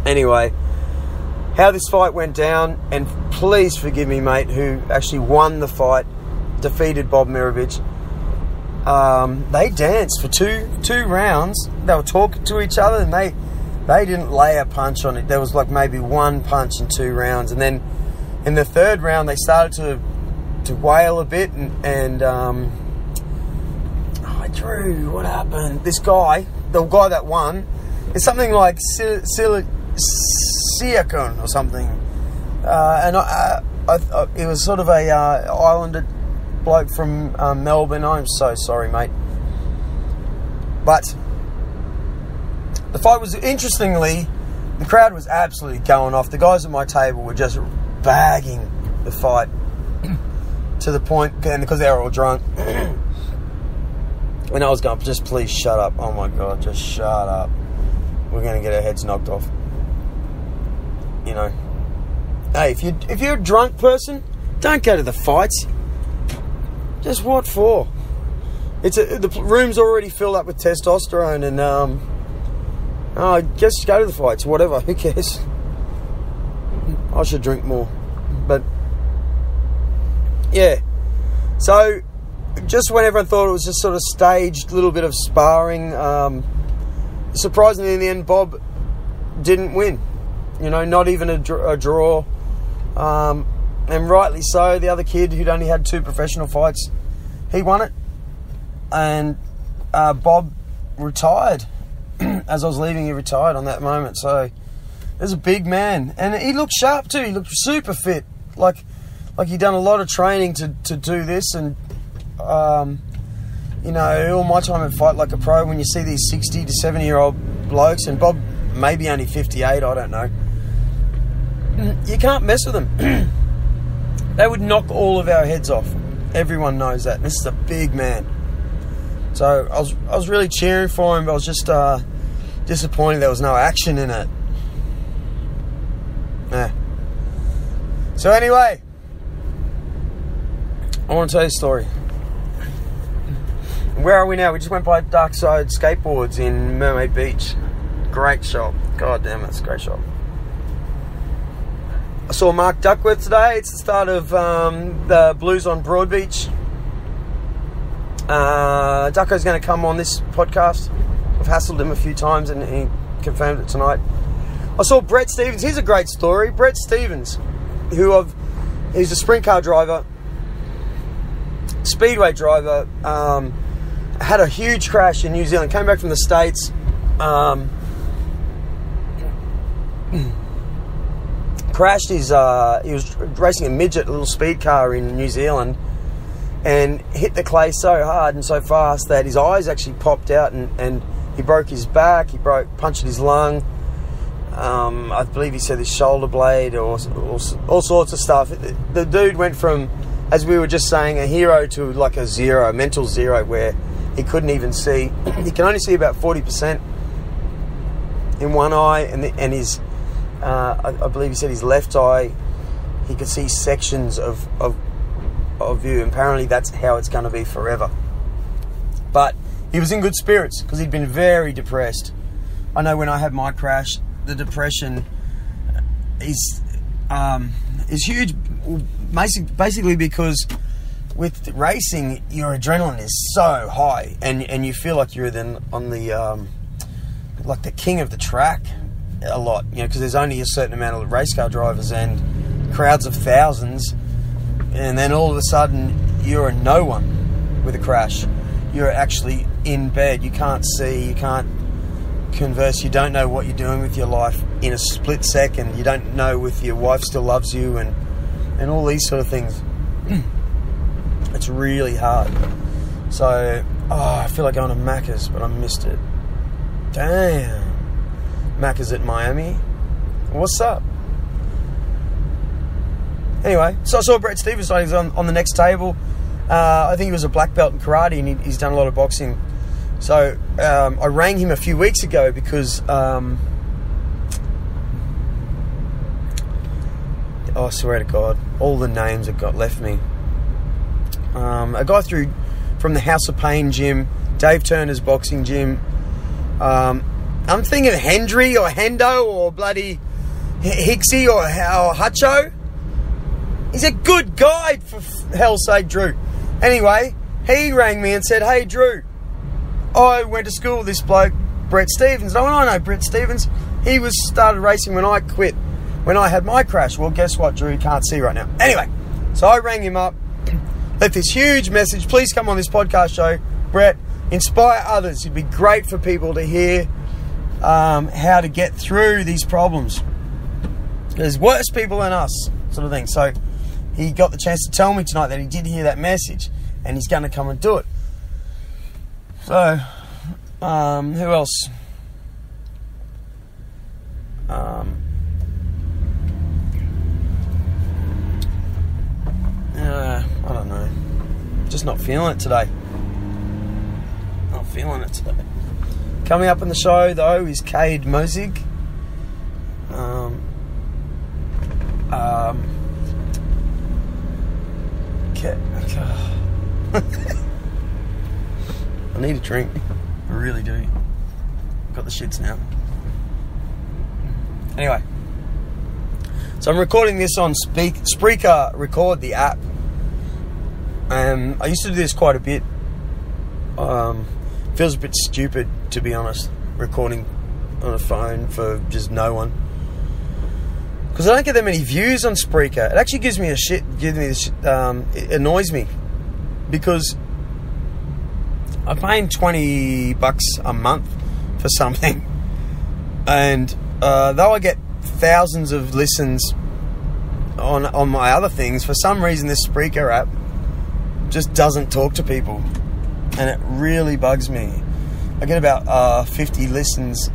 Anyway, how this fight went down, and please forgive me, mate, who actually won the fight, defeated Bob Miravic. They danced for two rounds. They were talking to each other, and they didn't lay a punch on it. There was like maybe one punch in 2 rounds, and then in the 3rd round they started to wail a bit, and Drew, what happened? This guy, the guy that won, it's something like Silicon or something, and it was sort of a islander bloke from Melbourne. I'm so sorry, mate. But the fight was, interestingly, the crowd was absolutely going off. The guys at my table were just bagging the fight to the point, and because they were all drunk. And I was going, just please shut up. Oh my God, just shut up. We're going to get our heads knocked off. You know. Hey, if you're a drunk person, don't go to the fights. Just what for? The room's already filled up with testosterone, and just go to the fights, whatever. Who cares? I should drink more. But yeah. So just when everyone thought it was just sort of staged, little bit of sparring, surprisingly in the end, Bob didn't win. You know, not even a draw. And rightly so. The other kid, who'd only had 2 professional fights, he won it. And Bob retired. As I was leaving, he retired on that moment. So there's a big man, and he looked sharp too. He looked super fit, like he'd done a lot of training to do this. And you know, all my time at Fight Like a Pro, when you see these 60 to 70-year-old blokes, and Bob maybe only 58, I don't know, you can't mess with them. They would knock all of our heads off. Everyone knows that. And this is a big man. So I was really cheering for him, but I was just disappointed there was no action in it. Yeah. So anyway, I want to tell you a story. Where are we now? We just went by Dark Side Skateboards in Mermaid Beach. Great shop. God damn, it's a great shop. I saw Mark Duckworth today. It's the start of the Blues on Broadbeach. Ducko's going to come on this podcast. I've hassled him a few times and he confirmed it tonight. I saw Brett Stevens. Here's a great story. Brett Stevens, he's a sprint car driver, speedway driver, had a huge crash in New Zealand, came back from the States, crashed his, he was racing a midget, a little speed car in New Zealand, and hit the clay so hard and so fast that his eyes actually popped out, and he broke his back, punctured his lung, I believe he said his shoulder blade, or all sorts of stuff. The dude went from, as we were just saying, a hero to like a zero, a mental zero, where he couldn't even see. He can only see about 40% in one eye, and his, I believe he said his left eye, he could see sections of view. Apparently that's how it's going to be forever. But he was in good spirits because he'd been very depressed. I know when I had my crash, the depression is huge, basically because with racing, your adrenaline is so high, and you feel like you're then on the like the king of the track a lot, you know, because there's only a certain amount of race car drivers and crowds of thousands, and then all of a sudden you're a no one with a crash. You're actually in bed. You can't see. You can't converse. You don't know what you're doing with your life in a split second. You don't know if your wife still loves you, and all these sort of things. It's really hard. So, I feel like going to Macca's, but I missed it. Damn. Macca's at Miami. What's up? Anyway, so I saw Brett Stevens. He was on the next table. I think he was a black belt in karate, and he's done a lot of boxing. So I rang him a few weeks ago because I swear to God, all the names have left me. A guy from the House of Pain gym, Dave Turner's boxing gym. I'm thinking Hendry or Hendo or bloody Hicksy or Hutcho. He's a good guy, for hell's sake, Drew. Anyway, he rang me and said, hey, Drew, I went to school with this bloke, Brett Stevens. And I know Brett Stevens. He started racing when I quit, when I had my crash. Well, guess what, Drew? You can't see right now. Anyway, so I rang him up, left this huge message. Please come on this podcast show, Brett. Inspire others. It'd be great for people to hear how to get through these problems. There's worse people than us, sort of thing. So he got the chance to tell me tonight that he did hear that message and he's going to come and do it. So, who else? I don't know. Just not feeling it today. Not feeling it today. Coming up on the show, though, is Cade Mosig. I need a drink. I really do. I've got the shits now. Anyway. So I'm recording this on Spreaker Record, the app. I used to do this quite a bit. Feels a bit stupid, to be honest, recording on a phone for just no one. Because I don't get that many views on Spreaker. It actually gives me a shit. It annoys me. Because I'm paying $20 a month for something. And though I get thousands of listens on my other things, for some reason this Spreaker app just doesn't talk to people. And it really bugs me. I get about 50 listens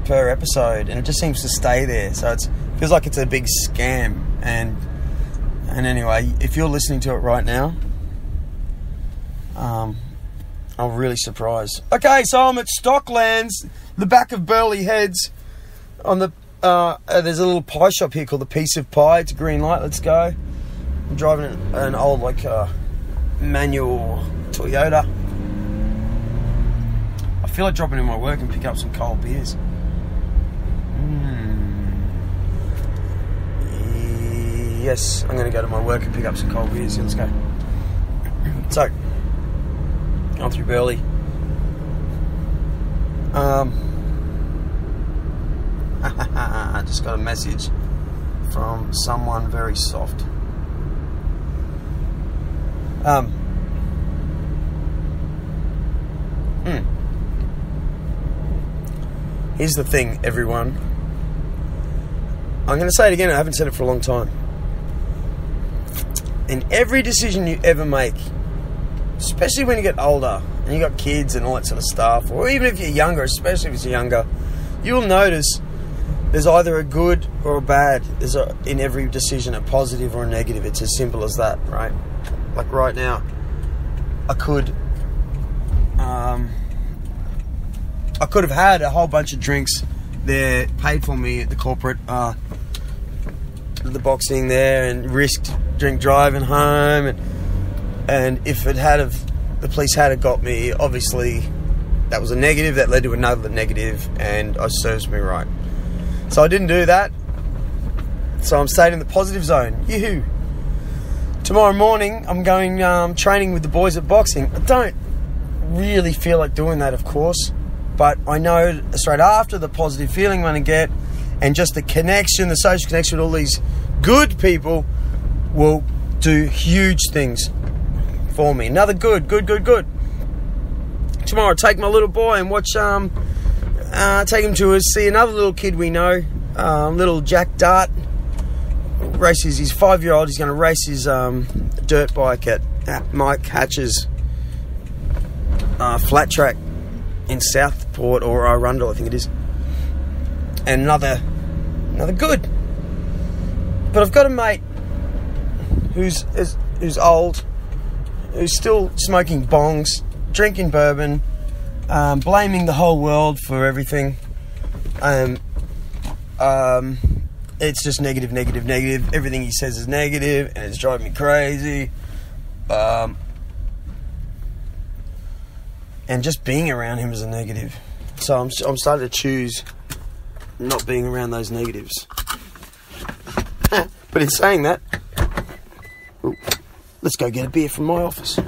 per episode, and it just seems to stay there. So it feels like it's a big scam. And anyway, if you're listening to it right now, I'm really surprised. Okay, so I'm at Stocklands, the back of Burleigh Heads. On the there's a little pie shop here called the Piece of Pie. It's a green light. Let's go. I'm driving an old manual Toyota. I feel like dropping in my work and pick up some cold beers. Yes, I'm going to go to my work and pick up some cold beers. Let's go. So, going through Burleigh. I just got a message from someone very soft. Here's the thing, everyone. I'm going to say it again. I haven't said it for a long time. In every decision you ever make, especially when you get older and you got kids and all that sort of stuff, or even if you're younger, especially if you're younger, you'll notice there's either a good or a bad. There's in every decision a positive or a negative. It's as simple as that, right? Like right now, I could have had a whole bunch of drinks there paid for me at the corporate, the boxing there, and risked drink driving home, and if the police had got me, obviously that was a negative that led to another negative, and it serves me right. So I didn't do that. So I'm staying in the positive zone. Yoo-hoo. Tomorrow morning I'm going training with the boys at boxing. I don't really feel like doing that, of course, but I know straight after the positive feeling I'm going to get, and just the connection, the social connection with all these good people, will do huge things for me. Another good. Tomorrow I'll take my little boy and watch, take him to see another little kid we know, little Jack Dart. He's 5-year-old. He's going to race his dirt bike at Mike Hatch's flat track in Southport, or Arundel, I think it is. And another good. But I've got a mate who's old, who's still smoking bongs, drinking bourbon, blaming the whole world for everything. It's just negative. Everything he says is negative, and it's driving me crazy. And just being around him is a negative. So I'm starting to choose not being around those negatives. But in saying that, ooh, let's go get a beer from my office.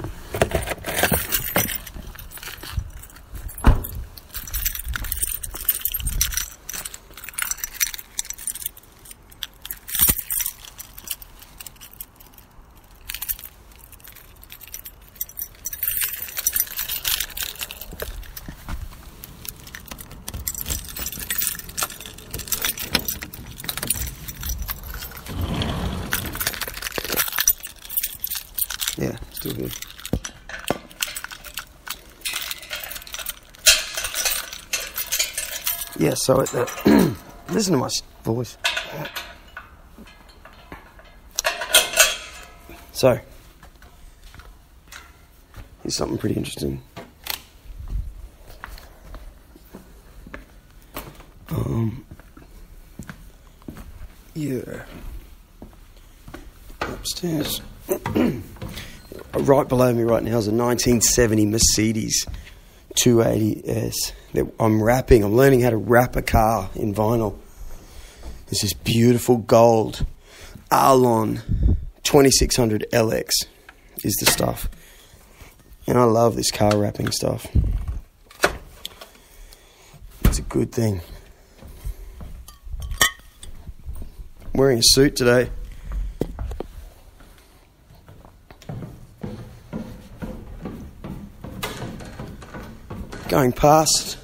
Yeah, still good. Yeah, so listen to my voice. So, here's something pretty interesting. Yeah. Upstairs. Right below me right now is a 1970 Mercedes 280S that I'm wrapping. I'm learning how to wrap a car in vinyl. It's this beautiful gold Arlon 2600 LX is the stuff. And I love this car wrapping stuff. It's a good thing. I'm wearing a suit today. Going past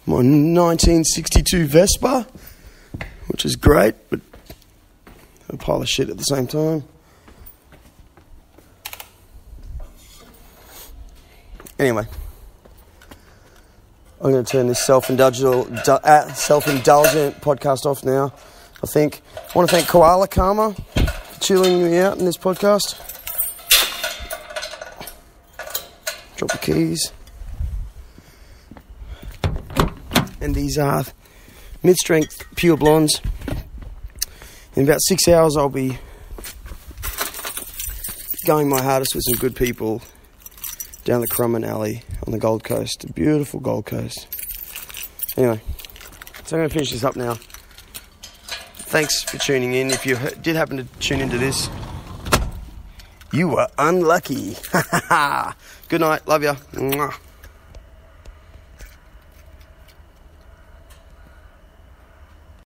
my 1962 Vespa, which is great, but a pile of shit at the same time. Anyway, I'm going to turn this self-indulgent podcast off now, I think. I want to thank Koala Karma for chilling me out in this podcast. Drop the keys. And these are mid-strength pure blondes. In about 6 hours, I'll be going my hardest with some good people down the Crumman Alley on the Gold Coast, the beautiful Gold Coast. Anyway, so I'm going to finish this up now. Thanks for tuning in. If you did happen to tune into this, you were unlucky. Good night. Love ya. Mwah.